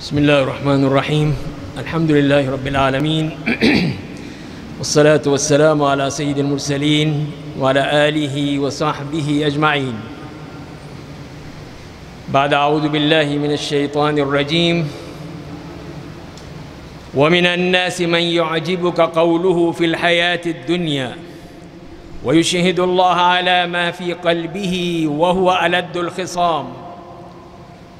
بسم الله الرحمن الرحيم. الحمد لله رب العالمين والصلاة والسلام على سيد المرسلين وعلى آله وصحبه أجمعين. بعد أعوذ بالله من الشيطان الرجيم. ومن الناس من يعجبك قوله في الحياة الدنيا ويشهد الله على ما في قلبه وهو ألد الخصام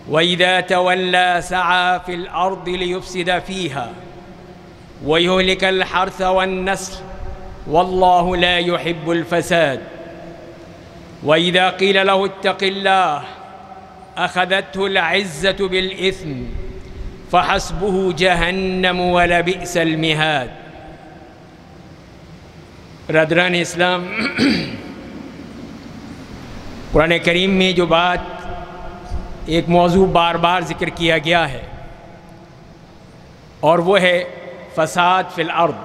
وإذا تولى سعى في الأرض ليفسد فيها ويهلك الحرث والنسل والله لا يحب الفساد وإذا قيل له اتق الله أخذته العزة بالإثم فحسبه جہنم ولبئس المہاد. برادران اسلام، قرآن کریم میں جو بات ایک موضوع بار بار ذکر کیا گیا ہے اور وہ ہے فساد فی الارض.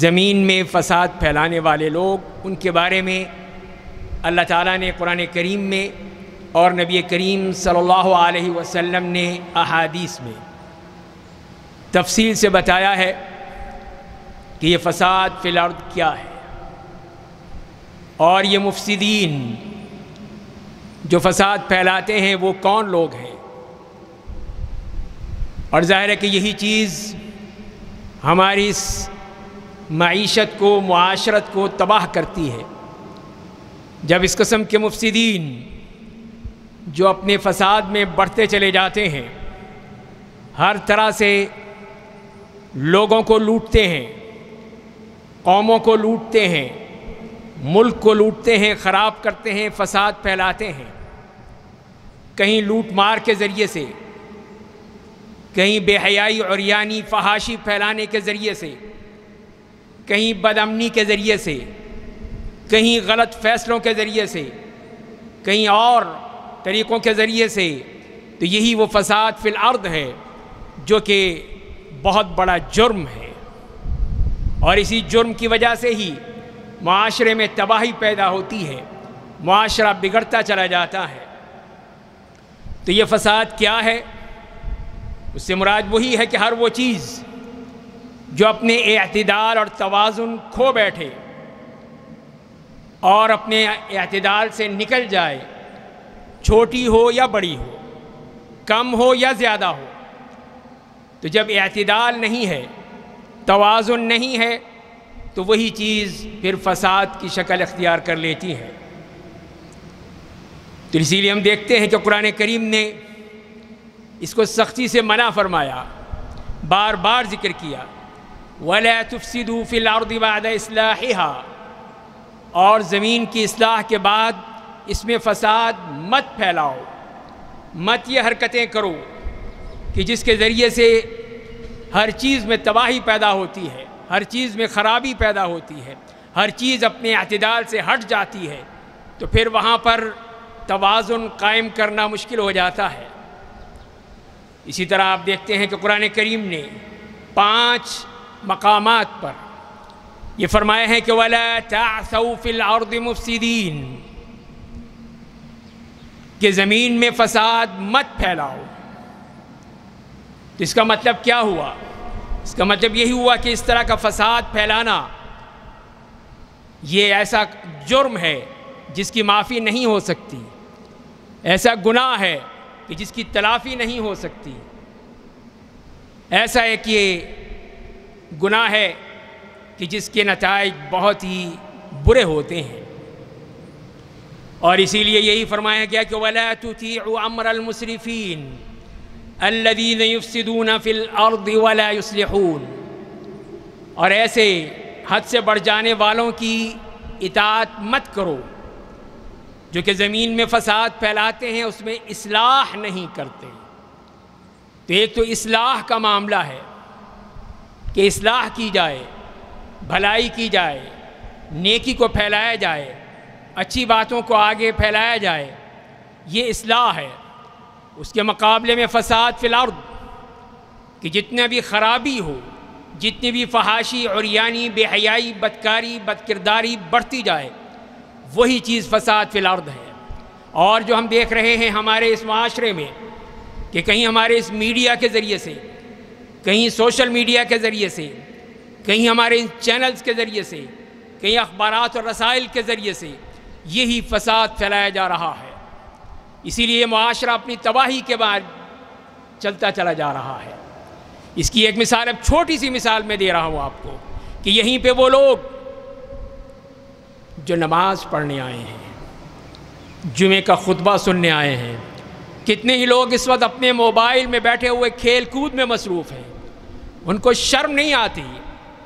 زمین میں فساد پھیلانے والے لوگ، ان کے بارے میں اللہ تعالیٰ نے قرآن کریم میں اور نبی کریم صلی اللہ علیہ وسلم نے احادیث میں تفصیل سے بتایا ہے کہ یہ فساد فی الارض کیا ہے اور یہ مفسدین جو فساد پھیلاتے ہیں وہ کون لوگ ہیں. اور ظاہر ہے کہ یہی چیز ہماری اس معیشت کو، معاشرت کو تباہ کرتی ہے. جب اس قسم کے مفسدین جو اپنے فساد میں بڑھتے چلے جاتے ہیں، ہر طرح سے لوگوں کو لوٹتے ہیں، قوموں کو لوٹتے ہیں، ملک کو لوٹتے ہیں، خراب کرتے ہیں، فساد پھیلاتے ہیں، کہیں لوٹ مار کے ذریعے سے، کہیں بے حیائی عریانی فحاشی پھیلانے کے ذریعے سے، کہیں بد امنی کے ذریعے سے، کہیں غلط فیصلوں کے ذریعے سے، کہیں اور طریقوں کے ذریعے سے. تو یہی وہ فساد فی الارض ہے جو کہ بہت بڑا جرم ہے، اور اسی جرم کی وجہ سے ہی معاشرے میں تباہی پیدا ہوتی ہے، معاشرہ بگڑتا چلا جاتا ہے. تو یہ فساد کیا ہے؟ اس سے مراد وہی ہے کہ ہر وہ چیز جو اپنے اعتدال اور توازن کھو بیٹھے اور اپنے اعتدال سے نکل جائے، چھوٹی ہو یا بڑی ہو، کم ہو یا زیادہ ہو. تو جب اعتدال نہیں ہے، توازن نہیں ہے، تو وہی چیز پھر فساد کی شکل اختیار کر لیتی ہے. تو اسی لیے ہم دیکھتے ہیں کہ قرآن کریم نے اس کو سختی سے منع فرمایا، بار بار ذکر کیا وَلَا تُفْسِدُوا فِي الْأَرْضِ بَعْدَ إِصْلَاحِهَا، اور زمین کی اصلاح کے بعد اس میں فساد مت پھیلاؤ، مت یہ حرکتیں کرو کہ جس کے ذریعے سے ہر چیز میں تباہی پیدا ہوتی ہے، ہر چیز میں خرابی پیدا ہوتی ہے، ہر چیز اپنے اعتدال سے ہٹ جاتی ہے. تو پھر وہاں پر توازن قائم کرنا مشکل ہو جاتا ہے. اسی طرح آپ دیکھتے ہیں کہ قرآن کریم نے 5 مقامات پر یہ فرمایا ہے کہ وَلَا تَعْثَوْا فِي الْأَرْضِ مُفْسِدِينَ، کہ زمین میں فساد مت پھیلاؤ. تو اس کا مطلب کیا ہوا؟ اس کا مطلب یہی ہوا کہ اس طرح کا فساد پھیلانا یہ ایسا جرم ہے جس کی معافی نہیں ہو سکتی، ایسا گناہ ہے کہ جس کی تلافی نہیں ہو سکتی، ایسا ایک یہ گناہ ہے کہ جس کے نتائج بہت ہی برے ہوتے ہیں. اور اسی لیے یہی فرمایا گیا کہ وَلَا تُطِيعُوا أَمْرَ الْمُسْرِفِينَ الَّذِينَ يُفْسِدُونَ فِي الْأَرْضِ وَلَا يُصْلِحُونَ، اور ایسے حد سے بڑھ جانے والوں کی اطاعت مت کرو جو کہ زمین میں فساد پھیلاتے ہیں، اس میں اصلاح نہیں کرتے. تو ایک تو اصلاح کا معاملہ ہے کہ اصلاح کی جائے، بھلائی کی جائے، نیکی کو پھیلایا جائے، اچھی باتوں کو آگے پھیلایا جائے، یہ اصلاح ہے. اس کے مقابلے میں فساد فی الارض، کہ جتنا بھی خرابی ہو، جتنی بھی فحاشی، عریانی، بے حیائی، بدکاری، بدکرداری بڑھتی جائے، وہی چیز فساد فی الارض ہے. اور جو ہم دیکھ رہے ہیں ہمارے اس معاشرے میں کہ کہیں ہمارے اس میڈیا کے ذریعے سے، کہیں سوشل میڈیا کے ذریعے سے، کہیں ہمارے ان چینلز کے ذریعے سے، کہیں اخبارات اور رسائل کے ذریعے سے یہی فساد پھیلایا جا رہا ہے۔ اسی لیے معاشرہ اپنی تباہی کے بعد چلتا چلا جا رہا ہے۔ اس کی ایک مثال، اب چھوٹی سی مثال میں دے رہا ہوں آپ کو، کہ یہیں پہ وہ لوگ جو نماز پڑھنے آئے ہیں، جمعے کا خطبہ سننے آئے ہیں، کتنے ہی لوگ اس وقت اپنے موبائل میں بیٹھے ہوئے کھیل کود میں مصروف ہیں۔ ان کو شرم نہیں آتی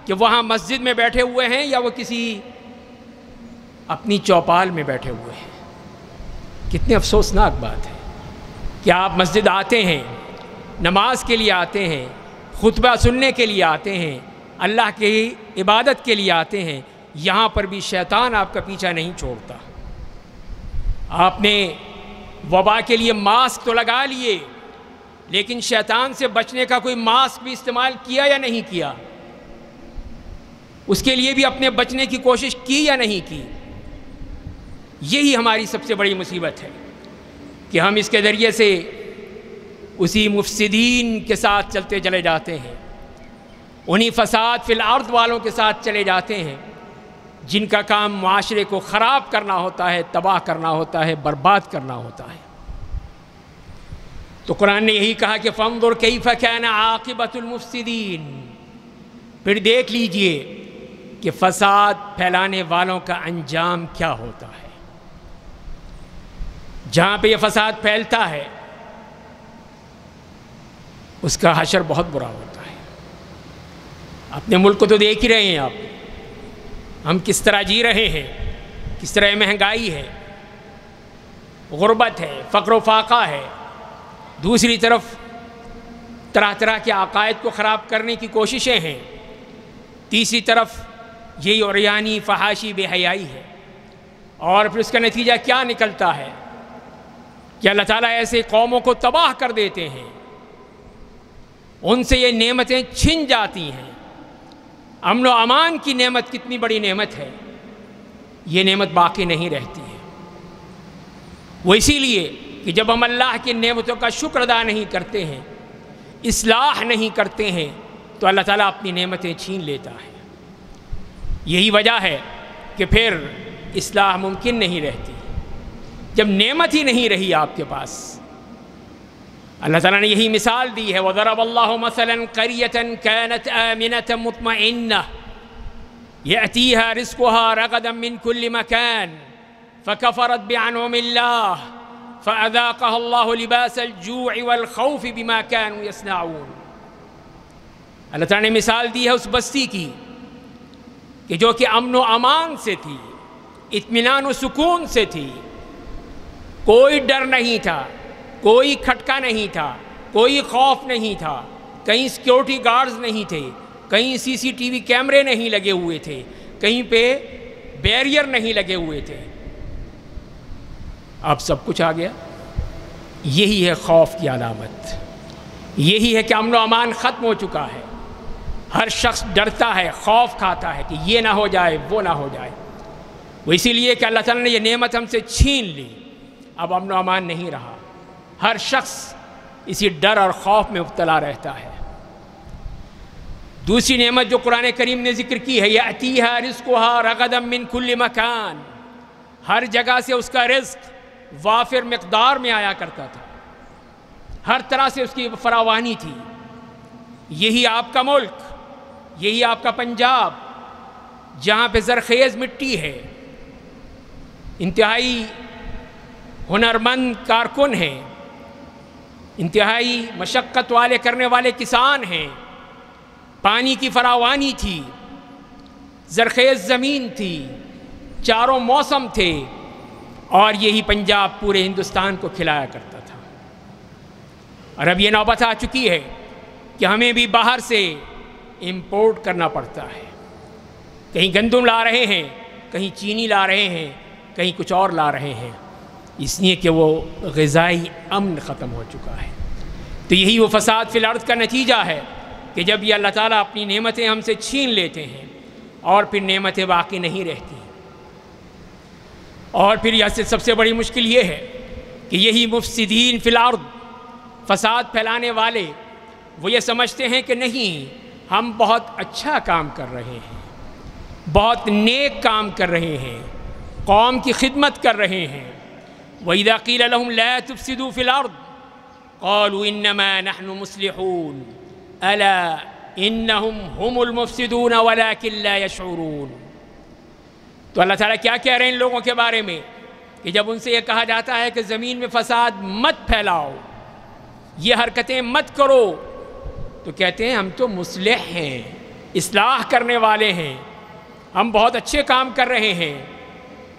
کہ وہاں مسجد میں بیٹھے ہوئے ہیں یا وہ کسی اپنی چوپال میں بیٹھے ہوئے ہیں۔ کتنی افسوسناک بات ہے کہ آپ مسجد آتے ہیں، نماز کے لیے آتے ہیں، خطبہ سننے کے لیے آتے ہیں، اللہ کی عبادت کے لیے آتے ہیں، یہاں پر بھی شیطان آپ کا پیچھا نہیں چھوڑتا۔ آپ نے وبا کے لیے ماسک تو لگا لیے، لیکن شیطان سے بچنے کا کوئی ماسک بھی استعمال کیا یا نہیں کیا؟ اس کے لیے بھی اپنے بچنے کی کوشش کی یا نہیں کی؟ یہی ہماری سب سے بڑی مصیبت ہے کہ ہم اس کے ذریعے سے اسی مفسدین کے ساتھ چلتے چلے جاتے ہیں، انہی فساد فی الارض والوں کے ساتھ چلے جاتے ہیں جن کا کام معاشرے کو خراب کرنا ہوتا ہے، تباہ کرنا ہوتا ہے، برباد کرنا ہوتا ہے۔ تو قرآن نے یہی کہا کہ فانظر کیف کان عاقبۃ المفسدین، پھر دیکھ لیجئے کہ فساد پھیلانے والوں کا انجام کیا ہوتا ہے۔ جہاں پہ یہ فساد پھیلتا ہے اس کا حشر بہت برا ہوتا ہے۔ اپنے ملک کو تو دیکھ ہی رہے ہیں آپ، ہم کس طرح جی رہے ہیں، کس طرح مہنگائی ہے، غربت ہے، فقر و فاقہ ہے، دوسری طرف طرح طرح کے عقائد کو خراب کرنے کی کوششیں ہیں، تیسری طرف یہی عریانی فحاشی بے حیائی ہے، اور پھر اس کا نتیجہ کیا نکلتا ہے کہ اللہ تعالیٰ ایسے قوموں کو تباہ کر دیتے ہیں، ان سے یہ نعمتیں چھن جاتی ہیں۔ امن و امان کی نعمت کتنی بڑی نعمت ہے، یہ نعمت باقی نہیں رہتی ہے۔ وہ اسی لیے کہ جب ہم اللہ کی نعمتوں کا شکر ادا نہیں کرتے ہیں، اصلاح نہیں کرتے ہیں، تو اللہ تعالیٰ اپنی نعمتیں چھین لیتا ہے۔ یہی وجہ ہے کہ پھر اصلاح ممکن نہیں رہتی جب نعمت ہی نہیں رہی آپ کے پاس۔ اللہ تعالیٰ نے یہی مثال دی ہے، وَضَرَبَ اللَّهُ مَثَلًا قَرْيَةً كَانَتْ آمِنَةً مُطْمَئِنَّةً يَأْتِيهَا رِزْقُهَا رَغَدًا مِّن كُلِّ مَكَانٍ فَكَفَرَتْ بِأَنْعُمِ اللَّهِ فَأَذَاقَهَا اللَّهُ لِبَاسَ الْجُوعِ وَالْخَوْفِ بِمَا كَانُوا يَصْنَعُونَ۔ اللہ تعالیٰ نے مثال دی ہے اس بستی کی کہ جو کہ امن و امان سے تھی، اطمینان و سکون سے تھی، کوئی ڈر نہیں تھا، کوئی کھٹکا نہیں تھا، کوئی خوف نہیں تھا، کہیں سیکیورٹی گارڈز نہیں تھے، کہیں سی سی ٹی وی کیمرے نہیں لگے ہوئے تھے، کہیں پہ بیریئر نہیں لگے ہوئے تھے۔ اب سب کچھ آ گیا۔ یہی ہے خوف کی علامت، یہی ہے کہ امن و امان ختم ہو چکا ہے۔ ہر شخص ڈرتا ہے، خوف کھاتا ہے کہ یہ نہ ہو جائے، وہ نہ ہو جائے۔ وہ اسی لیے کہ اللہ تعالیٰ نے یہ نعمت ہم سے چھین لی، اب امن و امان نہیں رہا۔ ہر شخص اسی ڈر اور خوف میں مبتلا رہتا ہے۔ دوسری نعمت جو قرآن کریم نے ذکر کی ہے، یأتیہا رزقہا رغدا من کل مکان، ہر جگہ سے اس کا رزق وافر مقدار میں آیا کرتا تھا، ہر طرح سے اس کی فراوانی تھی۔ یہی آپ کا ملک، یہی آپ کا پنجاب، جہاں پہ زرخیز مٹی ہے، انتہائی ہنرمند کارکن ہیں، انتہائی مشقت والے کرنے والے کسان ہیں، پانی کی فراوانی تھی، زرخیز زمین تھی، چاروں موسم تھے، اور یہی پنجاب پورے ہندوستان کو کھلایا کرتا تھا۔ اور اب یہ نوبت آ چکی ہے کہ ہمیں بھی باہر سے امپورٹ کرنا پڑتا ہے۔ کہیں گندم لا رہے ہیں، کہیں چینی لا رہے ہیں، کہیں کچھ اور لا رہے ہیں، اس لیے کہ وہ غذائی امن ختم ہو چکا ہے۔ تو یہی وہ فساد فی الارض کا نتیجہ ہے کہ جب یہ اللہ تعالیٰ اپنی نعمتیں ہم سے چھین لیتے ہیں اور پھر نعمتیں باقی نہیں رہتی۔ اور پھر یہ سب سے بڑی مشکل یہ ہے کہ یہی مفسدین فی الارض فساد پھیلانے والے وہ یہ سمجھتے ہیں کہ نہیں، ہم بہت اچھا کام کر رہے ہیں، بہت نیک کام کر رہے ہیں، قوم کی خدمت کر رہے ہیں۔ وَإِذَا قِيلَ لَهُمْ لَا تُفْسِدُوا فِي الْأَرْضِ قَالُوا إِنَّمَا نَحْنُ مُصْلِحُونَ أَلَا إِنَّهُمْ هُمُ الْمُفْسِدُونَ وَلَكِنْ لَا يَشْعُرُونَ۔ تو اللہ تعالیٰ کیا کہہ رہے ہیں ان لوگوں کے بارے میں کہ جب ان سے یہ کہا جاتا ہے کہ زمین میں فساد مت پھیلاؤ، یہ حرکتیں مت کرو، تو کہتے ہیں ہم تو مصلح ہیں، اصلاح کرنے والے ہیں، ہم بہت اچھے کام کر رہے ہیں،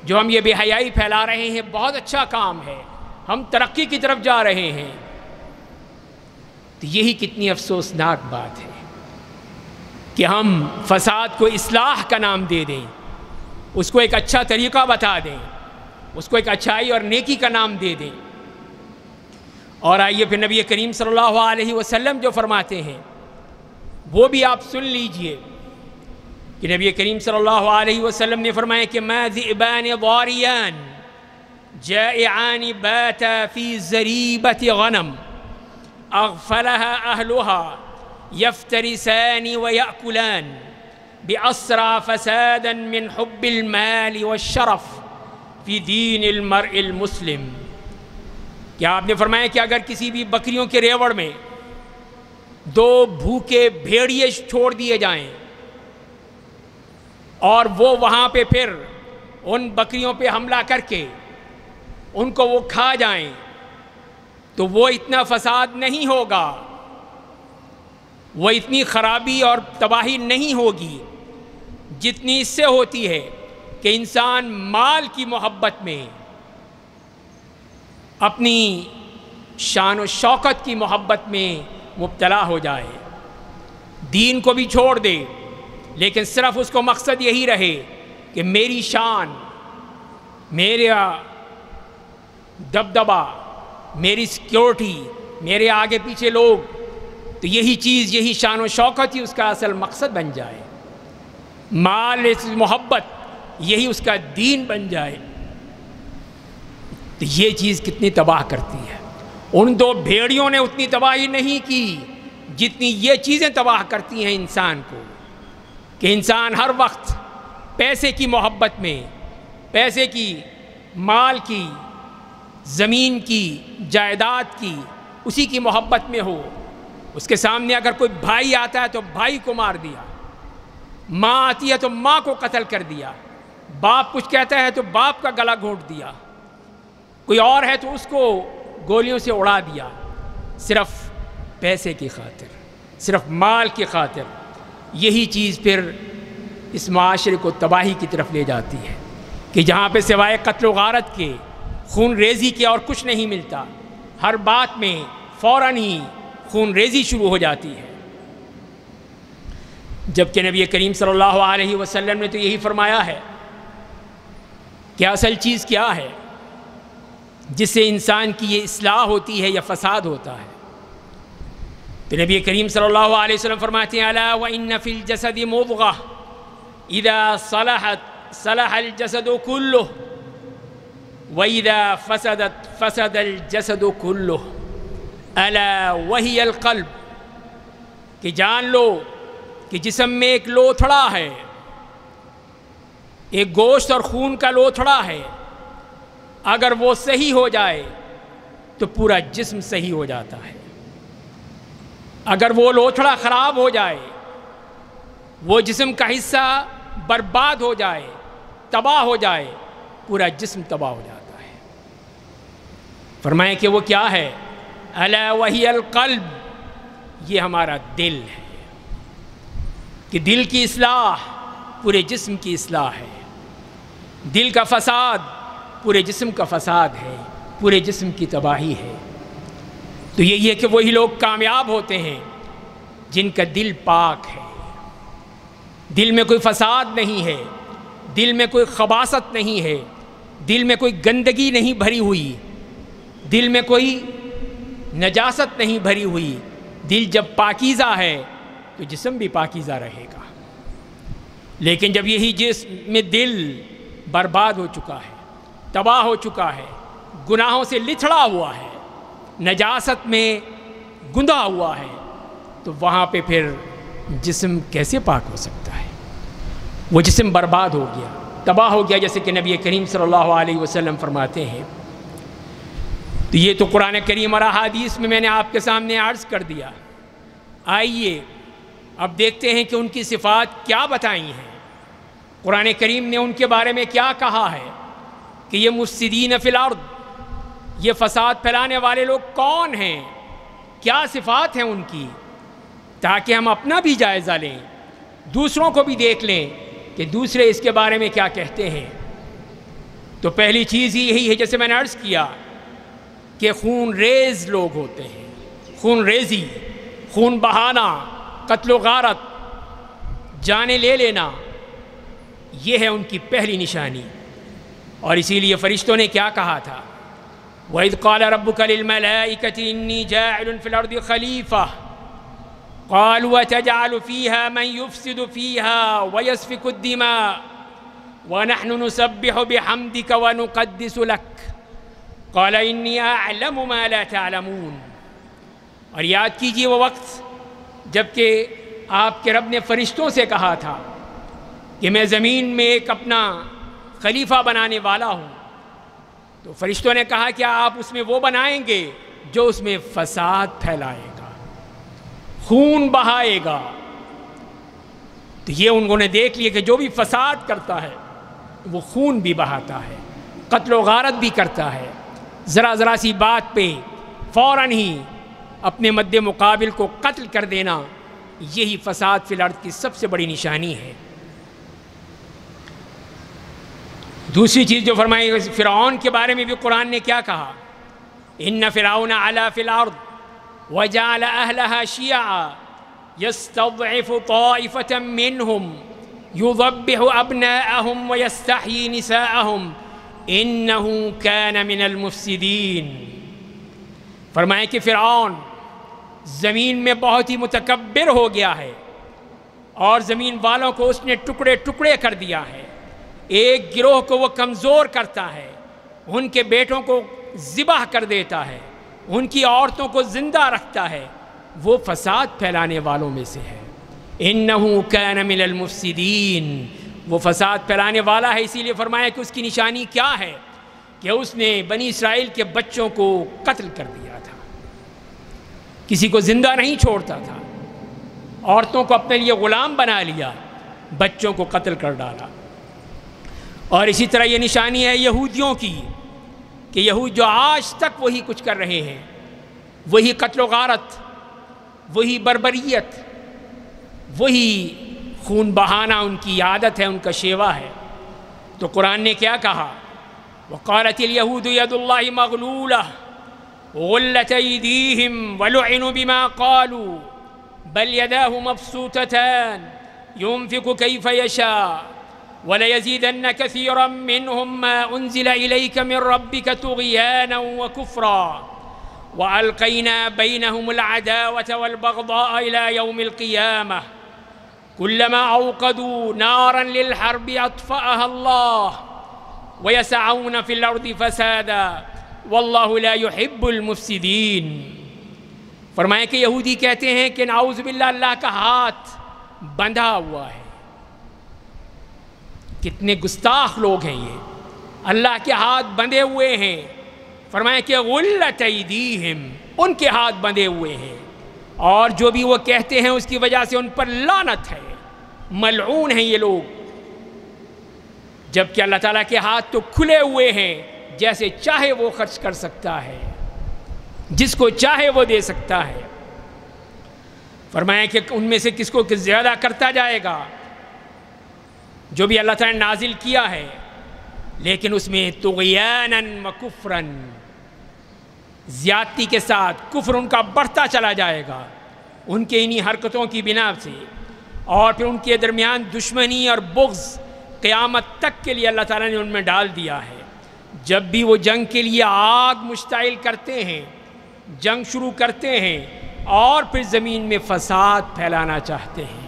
جو ہم یہ بے حیائی پھیلا رہے ہیں بہت اچھا کام ہے، ہم ترقی کی طرف جا رہے ہیں۔ تو یہی کتنی افسوسناک بات ہے کہ ہم فساد کو اصلاح کا نام دے دیں، اس کو ایک اچھا طریقہ بتا دیں، اس کو ایک اچھائی اور نیکی کا نام دے دیں۔ اور آئیے پھر نبی کریم صلی اللہ علیہ وسلم جو فرماتے ہیں وہ بھی آپ سن لیجئے کہ نبی کریم صلی اللہ علیہ وسلم نے فرمایا کہ ما ذئبان ضاریان جائعان باتا فی زریبت غنم اغفلها اہلها یفترسان ویأکلان بأسرع فسادا من حب المال والشرف فی دین المرء المسلم۔ کیا آپ نے فرمایا کہ اگر کسی بھی بکریوں کے ریوڑ میں دو بھوکے بھیڑیے چھوڑ دیے جائیں اور وہ وہاں پہ پھر ان بکریوں پہ حملہ کر کے ان کو وہ کھا جائیں تو وہ اتنا فساد نہیں ہوگا، وہ اتنی خرابی اور تباہی نہیں ہوگی جتنی اس سے ہوتی ہے کہ انسان مال کی محبت میں، اپنی شان و شوکت کی محبت میں مبتلا ہو جائے، دین کو بھی چھوڑ دے، لیکن صرف اس کو مقصد یہی رہے کہ میری شان، میرا دبدبا، میری سیکیورٹی، میرے آگے پیچھے لوگ، تو یہی چیز، یہی شان و شوکت ہی اس کا اصل مقصد بن جائے، مال، اس محبت یہی اس کا دین بن جائے، تو یہ چیز کتنی تباہ کرتی ہے۔ ان دو بھیڑیوں نے اتنی تباہی نہیں کی جتنی یہ چیزیں تباہ کرتی ہیں انسان کو، کہ انسان ہر وقت پیسے کی محبت میں، پیسے کی، مال کی، زمین کی، جائیداد کی، اسی کی محبت میں ہو۔ اس کے سامنے اگر کوئی بھائی آتا ہے تو بھائی کو مار دیا، ماں آتی ہے تو ماں کو قتل کر دیا، باپ کچھ کہتا ہے تو باپ کا گلا گھونٹ دیا، کوئی اور ہے تو اس کو گولیوں سے اڑا دیا، صرف پیسے کی خاطر، صرف مال کی خاطر۔ یہی چیز پھر اس معاشرے کو تباہی کی طرف لے جاتی ہے کہ جہاں پہ سوائے قتل و غارت کے، خون ریزی کے اور کچھ نہیں ملتا، ہر بات میں فوراً ہی خون ریزی شروع ہو جاتی ہے۔ جبکہ نبی کریم صلی اللہ علیہ وسلم نے تو یہی فرمایا ہے کہ اصل چیز کیا ہے جس سے انسان کی یہ اصلاح ہوتی ہے یا فساد ہوتا ہے۔ تو نبی کریم صلی اللہ علیہ وسلم فرماتے ہیں الا وان فی الجسد مضغہ اذا صلحت صلح الجسد کلہ واذا فسدت فسد الجسد کلہ الا وہی القلب، کہ جان لو کہ جسم میں ایک لوتھڑا ہے، ایک گوشت اور خون کا لوتھڑا ہے، اگر وہ صحیح ہو جائے تو پورا جسم صحیح ہو جاتا ہے، اگر وہ لوتھڑا خراب ہو جائے، وہ جسم کا حصہ برباد ہو جائے، تباہ ہو جائے، پورا جسم تباہ ہو جاتا ہے۔ فرمائیں کہ وہ کیا ہے؟ الا وہی القلب، یہ ہمارا دل ہے، کہ دل کی اصلاح پورے جسم کی اصلاح ہے، دل کا فساد پورے جسم کا فساد ہے، پورے جسم کی تباہی ہے۔ تو یہی ہے کہ وہی لوگ کامیاب ہوتے ہیں جن کا دل پاک ہے، دل میں کوئی فساد نہیں ہے، دل میں کوئی خباثت نہیں ہے، دل میں کوئی گندگی نہیں بھری ہوئی، دل میں کوئی نجاست نہیں بھری ہوئی۔ دل جب پاکیزہ ہے تو جسم بھی پاکیزہ رہے گا، لیکن جب یہی جسم میں دل برباد ہو چکا ہے، تباہ ہو چکا ہے، گناہوں سے لتھڑا ہوا ہے، نجاست میں گندھا ہوا ہے تو وہاں پہ پھر جسم کیسے پاک ہو سکتا ہے؟ وہ جسم برباد ہو گیا، تباہ ہو گیا، جیسے کہ نبی کریم صلی اللہ علیہ وسلم فرماتے ہیں۔ تو یہ تو قرآن کریم اور احادیث میں نے آپ کے سامنے عرض کر دیا۔ آئیے اب دیکھتے ہیں کہ ان کی صفات کیا بتائی ہیں، قرآن کریم نے ان کے بارے میں کیا کہا ہے کہ یہ مفسدین فی الارض، یہ فساد پھیلانے والے لوگ کون ہیں، کیا صفات ہیں ان کی، تاکہ ہم اپنا بھی جائزہ لیں، دوسروں کو بھی دیکھ لیں کہ دوسرے اس کے بارے میں کیا کہتے ہیں۔ تو پہلی چیز یہی ہے، جیسے میں نے عرض کیا کہ خون ریز لوگ ہوتے ہیں، خون ریزی، خون بہانا، قتل و غارت، جانیں لے لینا، یہ ہے ان کی پہلی نشانی۔ اور اسی لیے فرشتوں نے کیا کہا تھا، وَإِذْ قَالَ رَبُّكَ لِلْمَلَائِكَةِ إِنِّي جَاعِلٌ فِي الْأَرْضِ خَلِيفَةً قَالُوا وَتَجْعَلُ فِيهَا مَن يُفْسِدُ فِيهَا وَيَسْفِكُ الدِّمَاءَ وَنَحْنُ نُسَبِّحُ بِحَمْدِكَ وَنُقَدِّسُ لَكَ قَالَ إِنِّي أَعْلَمُ مَا لَا تَعْلَمُونَ۔ اور یاد کیجئے وہ وقت جب کہ آپ کے رب نے فرشتوں سے کہا تھا کہ میں زمین میں ایک اپنا خلیفہ بنانے والا ہوں، تو فرشتوں نے کہا کہ آپ اس میں وہ بنائیں گے جو اس میں فساد پھیلائے گا، خون بہائے گا۔ تو یہ انہوں نے دیکھ لیا کہ جو بھی فساد کرتا ہے وہ خون بھی بہاتا ہے، قتل و غارت بھی کرتا ہے، ذرا ذرا سی بات پہ فوراً ہی اپنے مد مقابل کو قتل کر دینا، یہی فساد فی الارض کی سب سے بڑی نشانی ہے۔ دوسری چیز جو فرمائی، فرعون کے بارے میں بھی قرآن نے کیا کہا، ان فرعون علا فی الارض وجعل اہلها شیعا یستضعف طائفة منہم یذبح ابناءہم ویستحیی نساءہم انہو کان من المفسدین۔ فرمائے کہ فرعون زمین میں بہت ہی متکبر ہو گیا ہے اور زمین والوں کو اس نے ٹکڑے ٹکڑے کر دیا ہے، ایک گروہ کو وہ کمزور کرتا ہے، ان کے بیٹوں کو ذبح کر دیتا ہے، ان کی عورتوں کو زندہ رکھتا ہے، وہ فساد پھیلانے والوں میں سے ہے۔ انہو کان من المفسدین، وہ فساد پھیلانے والا ہے۔ اسی لیے فرمایا کہ اس کی نشانی کیا ہے کہ اس نے بنی اسرائیل کے بچوں کو قتل کر دیا تھا، کسی کو زندہ نہیں چھوڑتا تھا، عورتوں کو اپنے لیے غلام بنا لیا، بچوں کو قتل کر ڈالا۔ اور اسی طرح یہ نشانی ہے یہودیوں کی کہ یہود جو آج تک وہی کچھ کر رہے ہیں، وہی قتل و غارت، وہی بربریت، وہی خون بہانا ان کی عادت ہے، ان کا شیوا ہے۔ تو قرآن نے کیا کہا، وقالت اليہود ید اللہ مغلولہ غلت ایدیہم ولعنوا بما قالوا بل یداہ مبسوطتان ينفق کیف یشاء وَلَيَزِيدَنَّ كَثِيرًا مِّنْهُمْ مَا أُنزِلَ إِلَيْكَ مِن رَّبِّكَ طُغْيَانًا وَكُفْرًا وَأَلْقَيْنَا بَيْنَهُمُ الْعَدَاوَةَ وَالْبَغْضَاءَ إِلَى يَوْمِ الْقِيَامَةِ كُلَّمَا أَوْقَدُوا نَارًا لِلْحَرْبِ أَطْفَأَهَا اللَّهُ وَيَسْعَوْنَ فِي الْأَرْضِ فَسَادًا وَاللَّهُ لَا يُحِبُّ الْمُفْسِدِينَ۔ فرمایا کہ یہودی کہتے ہیں کہ نعوذ باللہ اللہ کا ہاتھ بندھا ہوا ہے۔ کتنے گستاخ لوگ ہیں یہ، اللہ کے ہاتھ بندھے ہوئے ہیں۔ فرمایا کہ غلت ایدیہم، ان کے ہاتھ بندھے ہوئے ہیں، اور جو بھی وہ کہتے ہیں اس کی وجہ سے ان پر لعنت ہے، ملعون ہیں یہ لوگ۔ جبکہ اللہ تعالیٰ کے ہاتھ تو کھلے ہوئے ہیں، جیسے چاہے وہ خرچ کر سکتا ہے، جس کو چاہے وہ دے سکتا ہے۔ فرمایا کہ ان میں سے کس کو زیادہ کرتا جائے گا، جو بھی اللہ تعالیٰ نے نازل کیا ہے، لیکن اس میں طغیاناً وکفراً، زیادتی کے ساتھ کفر ان کا بڑھتا چلا جائے گا ان کے انہی حرکتوں کی بنا سے، اور پھر ان کے درمیان دشمنی اور بغض قیامت تک کے لیے اللہ تعالیٰ نے ان میں ڈال دیا ہے۔ جب بھی وہ جنگ کے لیے آگ مشتعل کرتے ہیں، جنگ شروع کرتے ہیں، اور پھر زمین میں فساد پھیلانا چاہتے ہیں۔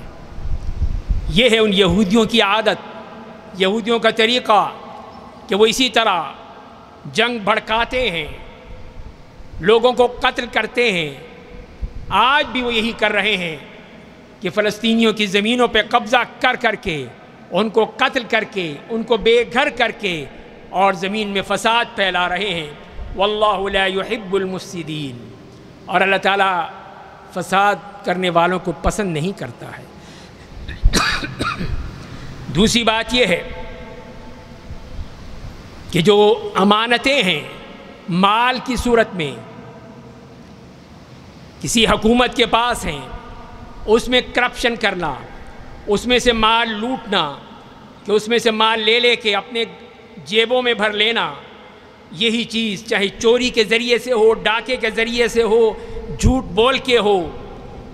یہ ہے ان یہودیوں کی عادت، یہودیوں کا طریقہ کہ وہ اسی طرح جنگ بھڑکاتے ہیں، لوگوں کو قتل کرتے ہیں، آج بھی وہ یہی کر رہے ہیں کہ فلسطینیوں کی زمینوں پہ قبضہ کر کر کے، ان کو قتل کر کے، ان کو بے گھر کر کے اور زمین میں فساد پھیلا رہے ہیں۔ واللہ لا يحب المفسدین، اور اللہ تعالیٰ فساد کرنے والوں کو پسند نہیں کرتا ہے۔ دوسری بات یہ ہے کہ جو امانتیں ہیں مال کی صورت میں کسی حکومت کے پاس ہیں، اس میں کرپشن کرنا، اس میں سے مال لوٹنا، کہ اس میں سے مال لے لے کے اپنے جیبوں میں بھر لینا، یہی چیز چاہے چوری کے ذریعے سے ہو، ڈاکے کے ذریعے سے ہو، جھوٹ بول کے ہو،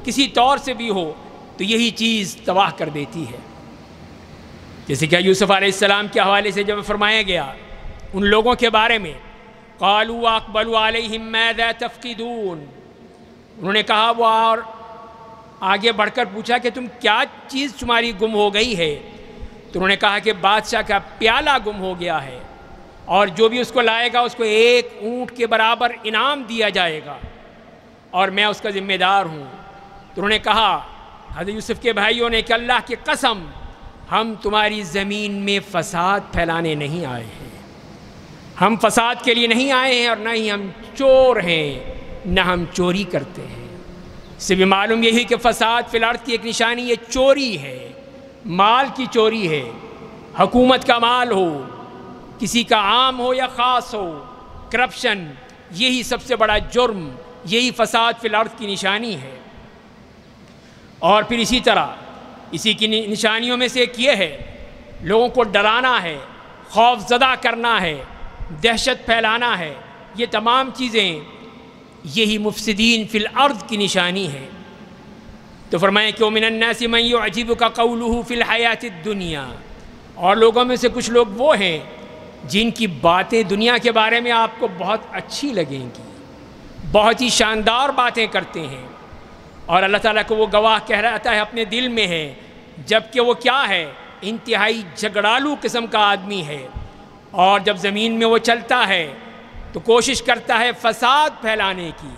کسی طور سے بھی ہو، تو یہی چیز تباہ کر دیتی ہے۔ جیسے کہ یوسف علیہ السلام کے حوالے سے جب فرمایا گیا ان لوگوں کے بارے میں، قالوا واقبلوا علیہم ماذا تفقدون، انہوں نے کہا، وہ اور آگے بڑھ کر پوچھا کہ کیا چیز تمہاری گم ہو گئی ہے؟ تو انہوں نے کہا کہ بادشاہ کا پیالہ گم ہو گیا ہے، اور جو بھی اس کو لائے گا اس کو 1 اونٹ کے برابر انعام دیا جائے گا، اور میں اس کا ذمہ دار ہوں۔ تو انہوں نے کہا حضرت یوسف کے بھائیوں نے کہ اللہ کی قسم، ہم تمہاری زمین میں فساد پھیلانے نہیں آئے ہیں، ہم فساد کے لیے نہیں آئے ہیں، اور نہ ہی ہم چور ہیں، نہ ہم چوری کرتے ہیں۔ اس سے بھی معلوم یہی کہ فساد فی الارض کی ایک نشانی یہ چوری ہے، مال کی چوری ہے، حکومت کا مال ہو، کسی کا عام ہو یا خاص ہو، کرپشن، یہی سب سے بڑا جرم، یہی فساد فی الارض کی نشانی ہے۔ اور پھر اسی طرح اسی کی نشانیوں میں سے ایک یہ ہے، لوگوں کو ڈرانا ہے، خوف زدہ کرنا ہے، دہشت پھیلانا ہے، یہ تمام چیزیں یہی مفسدین فی الارض کی نشانی ہے۔ تو فرمائے کہ وَمِنَ النَّاسِ مَن يُعْجِبُكَ قَوْلُهُ فِي الْحَيَاةِ الدُّنْيَا، اور لوگوں میں سے کچھ لوگ وہ ہیں جن کی باتیں دنیا کے بارے میں آپ کو بہت اچھی لگیں گی، بہت ہی شاندار باتیں کرتے ہیں، اور اللہ تعالیٰ کو وہ گواہ کہہ رہتا ہے اپنے دل میں ہے، جبکہ وہ کیا ہے، انتہائی جھگڑالو قسم کا آدمی ہے، اور جب زمین میں وہ چلتا ہے تو کوشش کرتا ہے فساد پھیلانے کی۔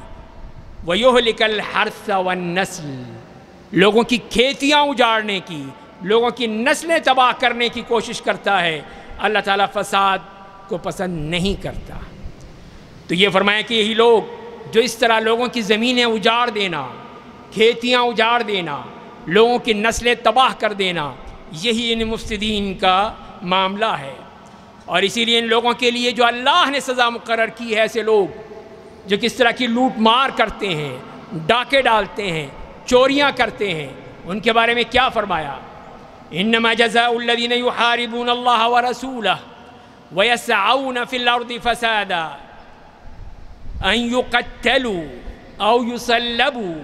وَيُهْلِكَ الْحَرْثَ وَالنَّسْلَ، لوگوں کی کھیتیاں اجاڑنے کی، لوگوں کی نسلیں تباہ کرنے کی کوشش کرتا ہے۔ اللہ تعالیٰ فساد کو پسند نہیں کرتا۔ تو یہ فرمایا کہ یہی لوگ جو اس طرح لوگوں کی زمینیں اجاڑ دینا، کھیتیاں اجاڑ دینا، لوگوں کی نسلیں تباہ کر دینا، یہی ان مفسدین کا معاملہ ہے۔ اور اسی لیے ان لوگوں کے لیے جو اللہ نے سزا مقرر کی ہے، ایسے لوگ جو کس طرح کی لوٹ مار کرتے ہیں، ڈاکے ڈالتے ہیں، چوریاں کرتے ہیں، ان کے بارے میں کیا فرمایا؟ انما جزاء الذین یحاربون اللہ ورسولہ ویسعون فی الارض فسادا ان یقتلوا او یصلبوا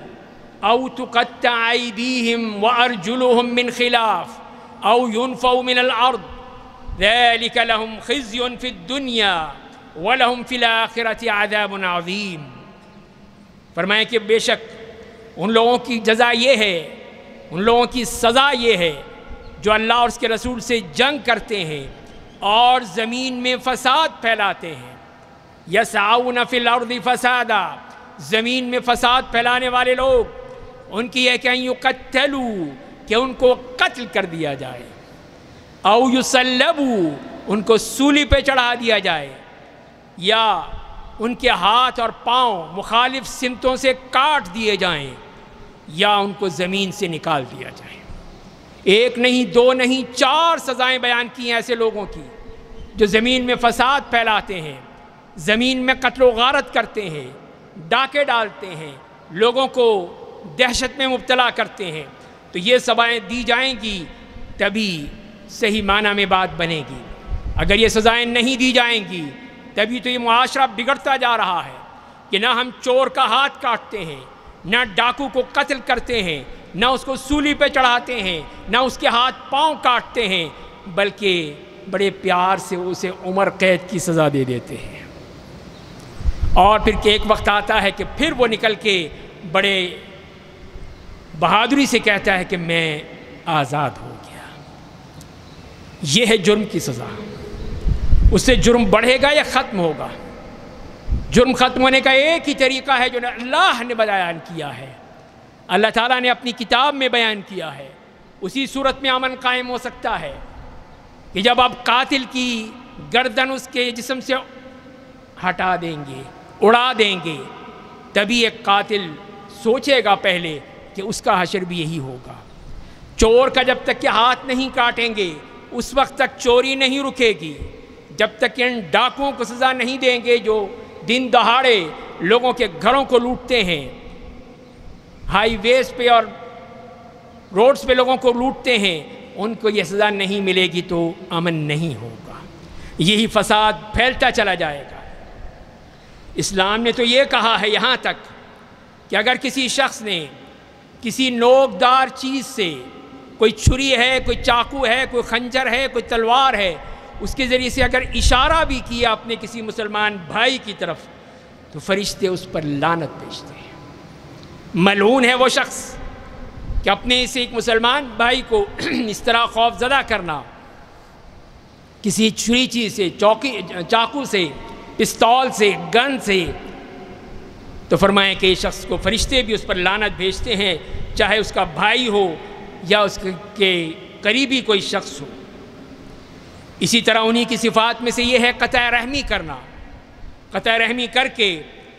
او تقطع ایدیہم وارجلہم من خلاف او ينفوا من الارض ذلك لهم خزي في الدنيا ولهم في الآخرة عذاب عظيم۔ فرمائے کہ بے شک ان لوگوں کی جزا یہ ہے، ان لوگوں کی سزا یہ ہے جو اللہ اور اس کے رسول سے جنگ کرتے ہیں اور زمین میں فساد پھیلاتے ہیں۔ یسعون فی الارض فسادا، زمین میں فساد پھیلانے والے لوگ، ان کی یہ کہ ان یقتلوا، کہ ان کو قتل کر دیا جائے، او یصلبوا، ان کو سولی پہ چڑھا دیا جائے، یا ان کے ہاتھ اور پاؤں مخالف سمتوں سے کاٹ دیے جائیں، یا ان کو زمین سے نکال دیا جائے۔ ایک نہیں، دو نہیں، 4 سزائیں بیان کی ہیں ایسے لوگوں کی جو زمین میں فساد پھیلاتے ہیں، زمین میں قتل و غارت کرتے ہیں، ڈاکے ڈالتے ہیں، لوگوں کو دہشت میں مبتلا کرتے ہیں۔ تو یہ سزائیں دی جائیں گی تبھی صحیح معنی میں بات بنے گی۔ اگر یہ سزائیں نہیں دی جائیں گی تبھی تو یہ معاشرہ بگڑتا جا رہا ہے کہ نہ ہم چور کا ہاتھ کاٹتے ہیں، نہ ڈاکو کو قتل کرتے ہیں، نہ اس کو سولی پہ چڑھاتے ہیں، نہ اس کے ہاتھ پاؤں کاٹتے ہیں، بلکہ بڑے پیار سے اسے عمر قید کی سزا دے دیتے ہیں۔ اور پھر کہ ایک وقت آتا ہے کہ پھر وہ نکل کے بڑے بہادری سے کہتا ہے کہ میں آزاد ہو گیا۔ یہ ہے جرم کی سزا۔ اس سے جرم بڑھے گا یا ختم ہوگا؟ جرم ختم ہونے کا ایک ہی طریقہ ہے جو اللہ نے بیان کیا ہے، اللہ تعالیٰ نے اپنی کتاب میں بیان کیا ہے، اسی صورت میں امن قائم ہو سکتا ہے کہ جب آپ قاتل کی گردن اس کے جسم سے ہٹا دیں گے، اڑا دیں گے، تبھی ایک قاتل سوچے گا پہلے کہ اس کا حشر بھی یہی ہوگا۔ چور کا جب تک کہ ہاتھ نہیں کاٹیں گے اس وقت تک چوری نہیں رکے گی، جب تک کہ ان ڈاکوؤں کو سزا نہیں دیں گے جو دن دہاڑے لوگوں کے گھروں کو لوٹتے ہیں، ہائی ویز پہ اور روڈز پہ لوگوں کو لوٹتے ہیں، ان کو یہ سزا نہیں ملے گی تو امن نہیں ہوگا، یہی فساد پھیلتا چلا جائے گا۔ اسلام نے تو یہ کہا ہے یہاں تک کہ اگر کسی شخص نے کسی نوکدار چیز سے، کوئی چھری ہے، کوئی چاقو ہے، کوئی خنجر ہے، کوئی تلوار ہے، اس کے ذریعے سے اگر اشارہ بھی کیا اپنے کسی مسلمان بھائی کی طرف تو فرشتے اس پر لعنت بھیجتے ہیں۔ ملعون ہے وہ شخص کہ اپنے سے ایک مسلمان بھائی کو اس طرح خوف زدہ کرنا، کسی چھری چیز سے، چاقو سے، پستول سے، گن سے، تو فرمائیں کہ یہ شخص کو فرشتے بھی اس پر لعنت بھیجتے ہیں، چاہے اس کا بھائی ہو یا اس کے قریبی کوئی شخص ہو۔ اسی طرح انہی کی صفات میں سے یہ ہے قطع رحمی کرنا، قطع رحمی کر کے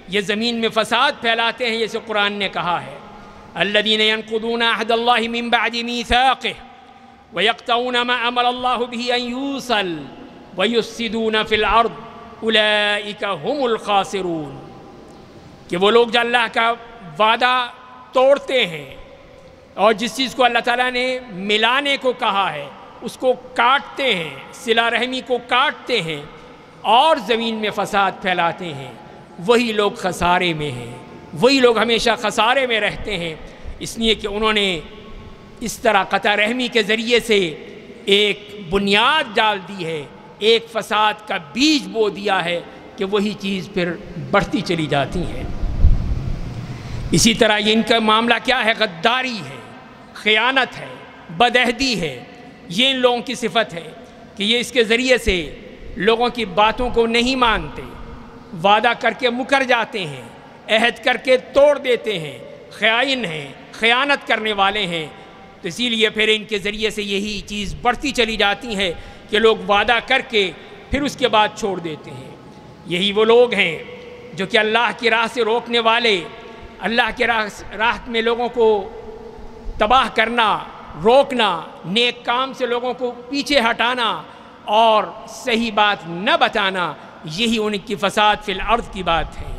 یہ زمین میں فساد پھیلاتے ہیں، جیسے قرآن نے کہا ہے الذین ینقضون عہد اللہ من بعد میثاقہ ویقطعون ما امر اللہ بہ ان یوصل ویفسدون فی الارض اولئک هم الخاسرون، کہ وہ لوگ جو اللہ کا وعدہ توڑتے ہیں اور جس چیز کو اللہ تعالیٰ نے ملانے کو کہا ہے اس کو کاٹتے ہیں، صلہ رحمی کو کاٹتے ہیں اور زمین میں فساد پھیلاتے ہیں، وہی لوگ خسارے میں ہیں، وہی لوگ ہمیشہ خسارے میں رہتے ہیں، اس لیے کہ انہوں نے اس طرح قطع رحمی کے ذریعے سے ایک بنیاد ڈال دی ہے، ایک فساد کا بیج بو دیا ہے کہ وہی چیز پھر بڑھتی چلی جاتی ہے۔ اسی طرح یہ ان کا معاملہ کیا ہے؟ غداری ہے، خیانت ہے، بدعہدی ہے، یہ ان لوگوں کی صفت ہے کہ یہ اس کے ذریعے سے لوگوں کی باتوں کو نہیں مانتے، وعدہ کر کے مکر جاتے ہیں، عہد کر کے توڑ دیتے ہیں، خائن ہیں، خیانت کرنے والے ہیں، تو اسی لیے پھر ان کے ذریعے سے یہی چیز بڑھتی چلی جاتی ہے کہ لوگ وعدہ کر کے پھر اس کے بعد چھوڑ دیتے ہیں۔ یہی وہ لوگ ہیں جو کہ اللہ کی راہ سے روکنے والے، اللہ کے راہ میں لوگوں کو تباہ کرنا، روکنا، نیک کام سے لوگوں کو پیچھے ہٹانا اور صحیح بات نہ بتانا، یہی ان کی فساد فی الارض کی بات ہے۔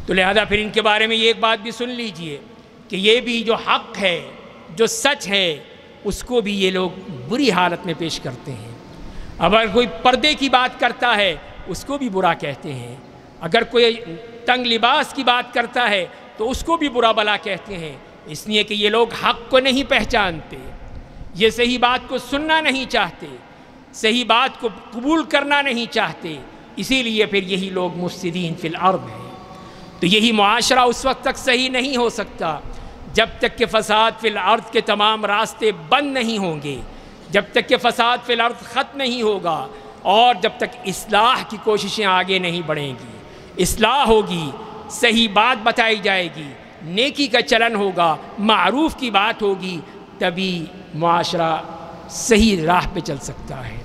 تو لہذا پھر ان کے بارے میں یہ ایک بات بھی سن لیجئے کہ یہ بھی جو حق ہے، جو سچ ہے، اس کو بھی یہ لوگ بری حالت میں پیش کرتے ہیں۔ اگر کوئی پردے کی بات کرتا ہے اس کو بھی برا کہتے ہیں، اگر کوئی تنگ لباس کی بات کرتا ہے تو اس کو بھی برا بلا کہتے ہیں، اس لیے کہ یہ لوگ حق کو نہیں پہچانتے، یہ صحیح بات کو سننا نہیں چاہتے، صحیح بات کو قبول کرنا نہیں چاہتے، اسی لیے پھر یہی لوگ مفسدین فی الارض ہیں۔ تو یہی معاشرہ اس وقت تک صحیح نہیں ہو سکتا جب تک کہ فساد فی الارض کے تمام راستے بند نہیں ہوں گے، جب تک کہ فساد فی الارض ختم نہیں ہوگا، اور جب تک اصلاح کی کوششیں آگے نہیں بڑھیں گی۔ اصلاح ہوگی، صحیح بات بتائی جائے گی، نیکی کا چلن ہوگا، معروف کی بات ہوگی، تبھی معاشرہ صحیح راہ پہ چل سکتا ہے،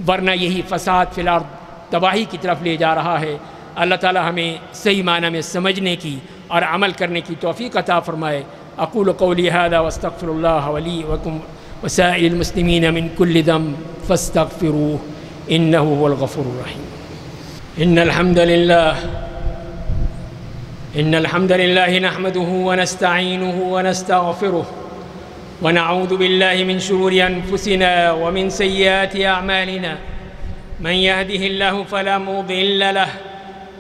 ورنہ یہی فساد فی الارض تباہی کی طرف لے جا رہا ہے۔ اللہ تعالی ہمیں صحیح معنی میں سمجھنے کی اور عمل کرنے کی توفیق عطا فرمائے۔ اقول قولی هذا واستغفر الله ولي ولكم وسائر المسلمين من كل ذنب فاستغفروه إنه هو الغفور الرحيم۔ إن الحمد لله نحمده ونستعينه ونستغفره ونعوذ بالله من شرور أنفسنا ومن سيئات أعمالنا، من يهده الله فلا مضل له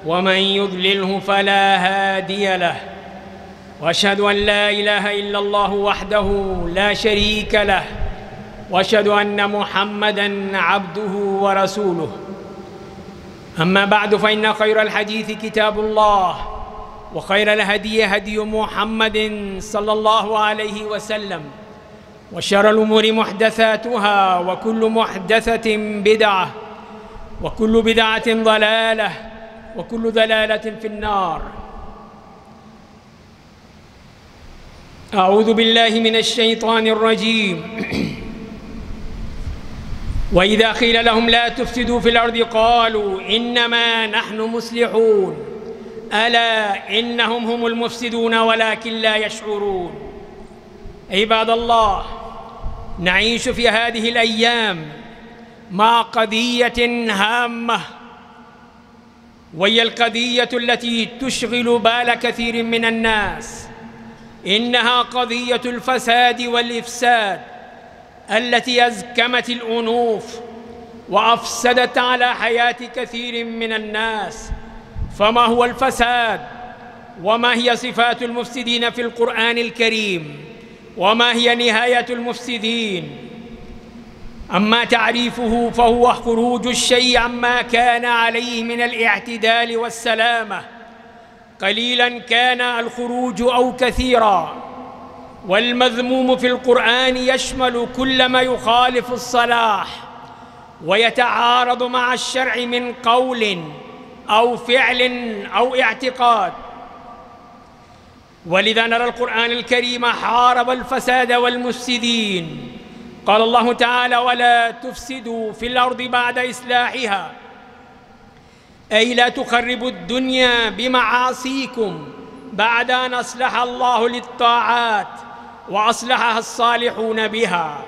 ومن يضلله فلا هادي له، وأشهد أن لا إله إلا الله وحده لا شريك له، وأشهد أن محمدًا عبده ورسوله، أما بعد فإن خير الحديث كتاب الله، وخير الهدي هدي محمد صلى الله عليه وسلم، وشر الأمور محدثاتها، وكل محدثة بدعة، وكل بدعة ضلالة، وكل ضلالة في النار۔ أعوذ بالله من الشيطان الرجيم. وإذا قيل لهم لا تفسدوا في الأرض قالوا إنما نحن مصلحون ألا إنهم هم المفسدون ولكن لا يشعرون. عباد الله، نعيش في هذه الأيام مع قضية هامة، وهي القضية التي تشغل بال كثير من الناس. إنها قضية الفساد والإفساد التي أزكمت الأنوف وأفسدت على حياة كثير من الناس. فما هو الفساد؟ وما هي صفات المفسدين في القرآن الكريم؟ وما هي نهاية المفسدين؟ أما تعريفه فهو خروج الشيء عما كان عليه من الاعتدال والسلامة، قليلاً كان الخروج أو كثيراً. والمذموم في القرآن يشمل كل ما يخالف الصلاح ويتعارض مع الشرع من قول أو فعل أو اعتقاد. ولذا نرى القرآن الكريم حارب الفساد والمفسدين. قال الله تعالى: ولا تفسدوا في الأرض بعد إصلاحها، أي لا تخربوا الدنيا بمعاصيكم بعد أن أصلح الله للطاعات وأصلحها الصالحون بها.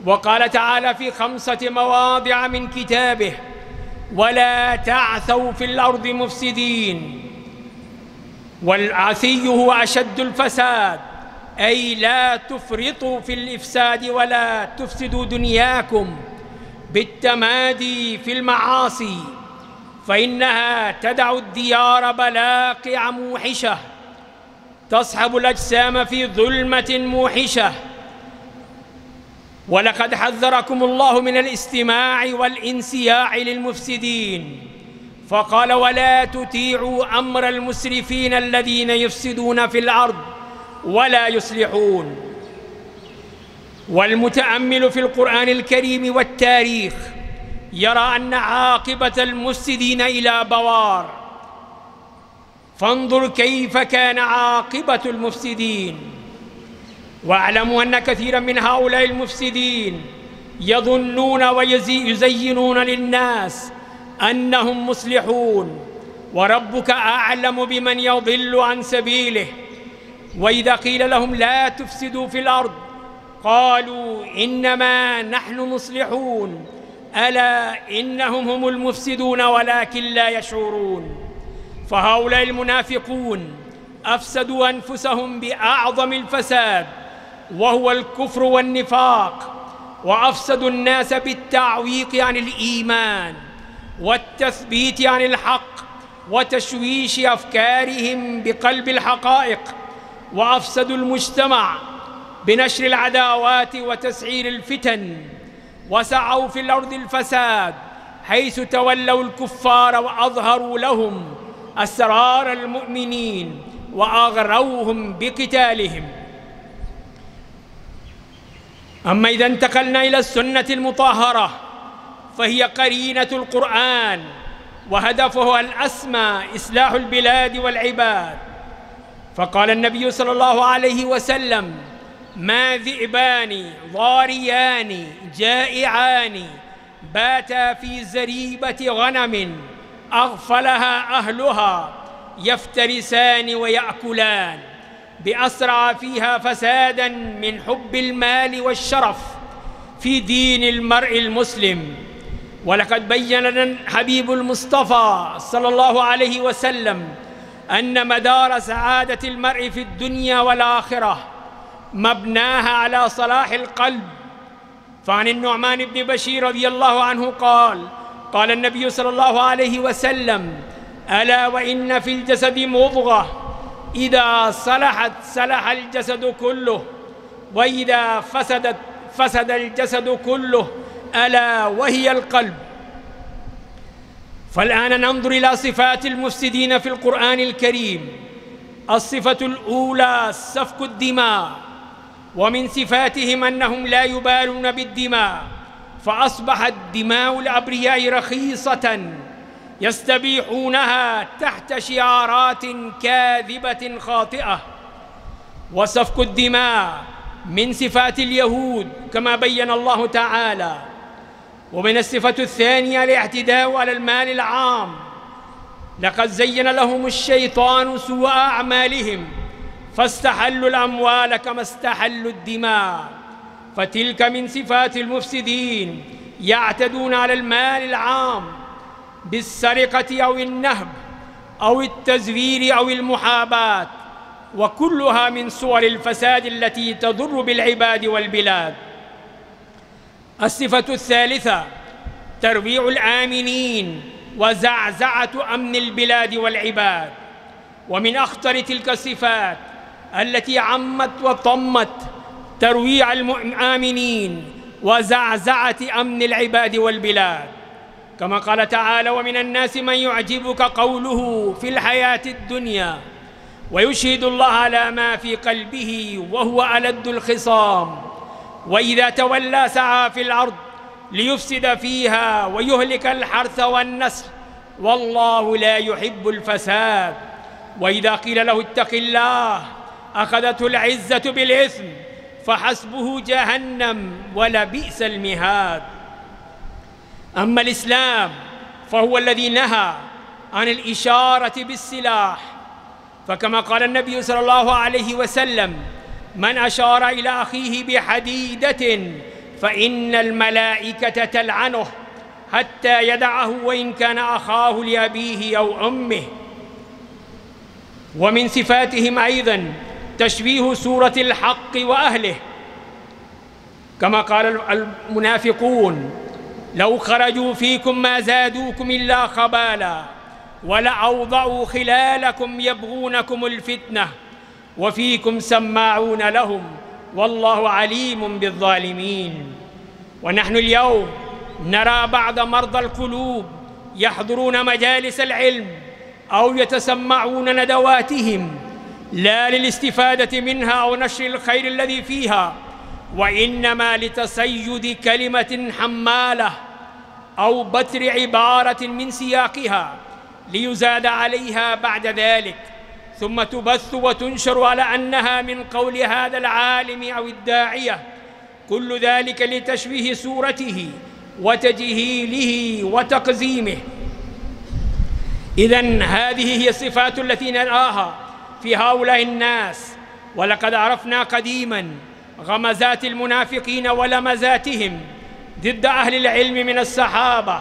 وقال تعالى في 5 مواضع من كتابه: ولا تعثوا في الأرض مفسدين. والعثي هو أشد الفساد، أي لا تفرطوا في الإفساد ولا تفسدوا دنياكم بالتمادي في المعاصي، فإنها تدع الديار بلاقع موحشة تصحب الأجسام في ظلمة موحشة. ولقد حذركم الله من الاستماع والانصياع للمفسدين، فقال: ولا تطيعوا أمر المسرفين الذين يفسدون في الأرض ولا يصلحون. والمتأمل في القرآن الكريم والتاريخ يرى أن عاقبة المفسدين إلى بوار. فانظر كيف كان عاقبة المفسدين. واعلموا أن كثيرا من هؤلاء المفسدين يظنون ويزينون للناس أنهم مصلحون، وربك أعلم بمن يضل عن سبيله. وإذا قيل لهم لا تفسدوا في الأرض قالوا إنما نحن مصلحون ألا إنهم هم المفسدون ولكن لا يشعرون. فهؤلاء المنافقون أفسدوا أنفسهم بأعظم الفساد، وهو الكفر والنفاق، وأفسدوا الناس بالتعويق عن الإيمان والتثبيت عن الحق وتشويش أفكارهم بقلب الحقائق، وأفسدوا المجتمع بنشر العداوات وتسعير الفتن، وسعوا في الأرض الفساد حيث تولوا الكفار وأظهروا لهم أسرار المؤمنين وأغروهم بقتالهم. أما إذا انتقلنا إلى السنة المطهرة فهي قرينة القرآن، وهدفها الأسمى إصلاح البلاد والعباد. فقال النبي صلى الله عليه وسلم: ما ذئبان ضاريان جائعان باتا في زريبة غنم أغفلها أهلها يفترسان ويأكلان، بأسرع فيها فسادا من حب المال والشرف في دين المرء المسلم. ولقد بين لنا الحبيب المصطفى صلى الله عليه وسلم أن مدار سعادة المرء في الدنيا والآخرة مبناها على صلاح القلب. فعن النعمان بن بشير رضي الله عنه قال: قال النبي صلى الله عليه وسلم: ألا وإن في الجسد مضغة إذا صلحت صلح الجسد كله، وإذا فسدت فسد الجسد كله، ألا وهي القلب. فالآن ننظر إلى صفات المفسدين في القرآن الكريم. الصفة الأولى سفك الدماء، ومن صفاتهم أنهم لا يبالون بالدماء، فأصبحت دماء الأبرياء رخيصة يستبيحونها تحت شعارات كاذبة خاطئة. وسفك الدماء من صفات اليهود كما بين الله تعالى. ومن الصفة الثانية الاعتداء على المال العام. لقد زين لهم الشيطان سوء أعمالهم فاستحلوا الأموال كما استحلوا الدماء، فتلك من صفات المفسدين، يعتدون على المال العام بالسرقة أو النهب أو التزوير أو المحاباة، وكلها من صور الفساد التي تضر بالعباد والبلاد. الصفة الثالثة ترويع الآمنين وزعزعة أمن البلاد والعباد. ومن أخطر تلك الصفات التي عمت وطمت ترويع الآمنين وزعزعة أمن العباد والبلاد، كما قال تعالى: ومن الناس من يعجبك قوله في الحياة الدنيا ويشهد الله على ما في قلبه وهو ألد الخصام، وإذا تولى سعى في الأرض ليفسد فيها ويهلك الحرث والنسل والله لا يحب الفساد، وإذا قيل له اتق الله أخذته العزة بالإثم فحسبه جهنم ولبئس المهاد. أما الإسلام فهو الذي نهى عن الإشارة بالسلاح، فكما قال النبي صلى الله عليه وسلم: من أشار إلى أخيه بحديدة فإن الملائكة تلعنه حتى يدعه وإن كان أخاه لأبيه أو أمه. ومن صفاتهم أيضا تشبيه سورة الحق وأهله، كما قال المنافقون: لو خرجوا فيكم ما زادوكم إلا خبالا ولأوضعوا خلالكم يبغونكم الفتنة وفيكم سماعون لهم والله عليم بالظالمين. ونحن اليوم نرى بعض مرضى القلوب يحضرون مجالس العلم أو يتسمعون ندواتهم لا للاستفادة منها أو نشر الخير الذي فيها، وإنما لتصيد كلمة حمالة أو بتر عبارة من سياقها ليزاد عليها بعد ذلك، ثم تبث وتنشر على أنها من قول هذا العالم أو الداعية، كل ذلك لتشويه صورته وتجهيله وتقزيمه. إذن هذه هي الصفات التي نراها في هؤلاء الناس. ولقد عرفنا قديما غمزات المنافقين ولمزاتهم ضد أهل العلم من الصحابة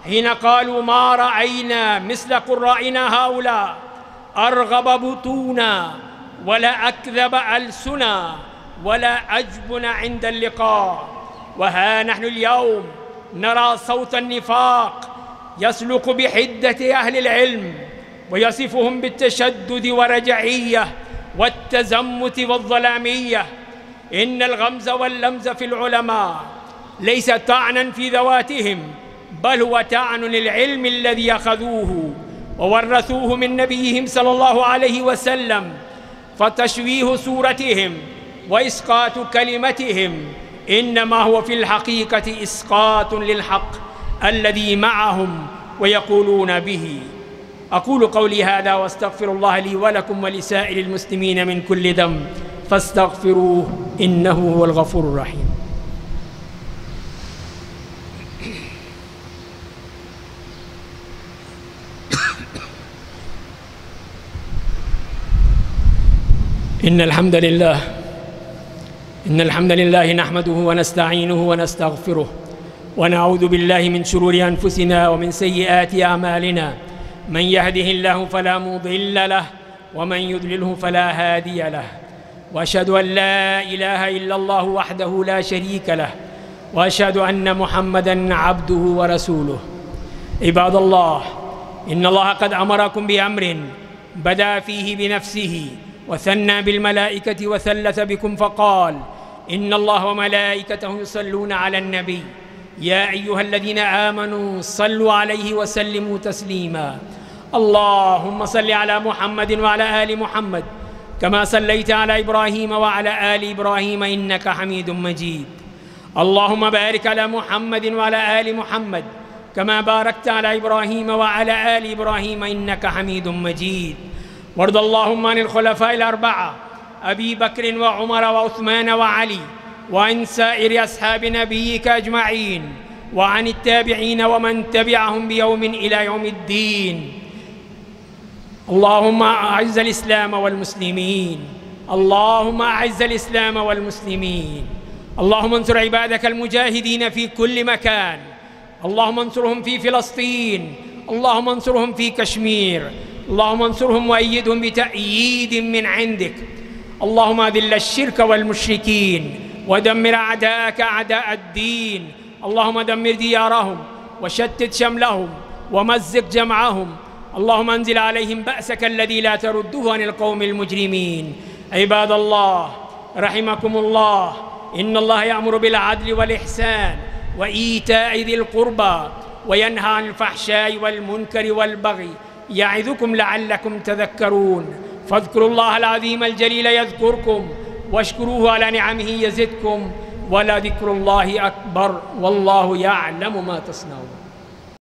حين قالوا: ما رأينا مثل قرائنا هؤلاء أرغب بطونا ولا أكذب ألسنا ولا أجبن عند اللقاء. وها نحن اليوم نرى صوت النفاق يسلق بحدة أهل العلم ويصفهم بالتشدد ورجعية والتزمت والظلامية. إن الغمز واللمز في العلماء ليس طعنا في ذواتهم، بل هو طعن للعلم الذي أخذوه وورثوه من نبيهم صلى الله عليه وسلم، فتشويه صورتهم وإسقاط كلمتهم إنما هو في الحقيقة إسقاط للحق الذي معهم ويقولون به. أقول قولي هذا وأستغفر الله لي ولكم ولسائر المسلمين من كل ذنب فاستغفروه إنه هو الغفور الرحيم. إن الحمد لله نحمده ونستعينه ونستغفره ونعوذ بالله من شرور أنفسنا ومن سيئات أعمالنا، من يهده الله فلا مضل له ومن يضلله فلا هادي له، وأشهد أن لا إله إلا الله وحده لا شريك له، وأشهد أن محمدًا عبده ورسوله. عباد الله، إن الله قد أمركم بأمر بدأ فيه بنفسه وثنى بالملائكة وثلث بكم فقال: إن الله وملائكته يصلون على النبي يا أيها الذين آمنوا صلوا عليه وسلموا تسليما. اللهم صل على محمد وعلى آل محمد كما صليت على إبراهيم وعلى آل إبراهيم إنك حميد مجيد. اللهم بارك على محمد وعلى آل محمد كما باركت على إبراهيم وعلى آل إبراهيم إنك حميد مجيد. وارض اللهم عن الخلفاء الأربعة أبي بكر وعمر وعثمان وعلي، وعن سائر أصحاب نبيك أجمعين، وعن التابعين ومن تبعهم بيوم إلى يوم الدين. اللهم أعز الإسلام والمسلمين، اللهم أعز الإسلام والمسلمين، اللهم انصر عبادك المجاهدين في كل مكان، اللهم انصرهم في فلسطين، اللهم انصرهم في كشمير، اللهم انصرهم وأيدهم بتأييد من عندك. اللهم أذل الشرك والمشركين ودمر أعداءك أعداء الدين، اللهم دمر ديارهم وشتت شملهم ومزق جمعهم، اللهم انزل عليهم بأسك الذي لا ترده عن القوم المجرمين. عباد الله رحمكم الله، إن الله يأمر بالعدل والإحسان وإيتاء ذي القربى وينهى عن الفحشاء والمنكر والبغي، يعظكم لعلكم تذكرون. فاذكروا الله العظيم الجليل يذكركم، واشكروه على نعمه يزدكم، ولذكر الله أكبر، والله يعلم ما تصنعون.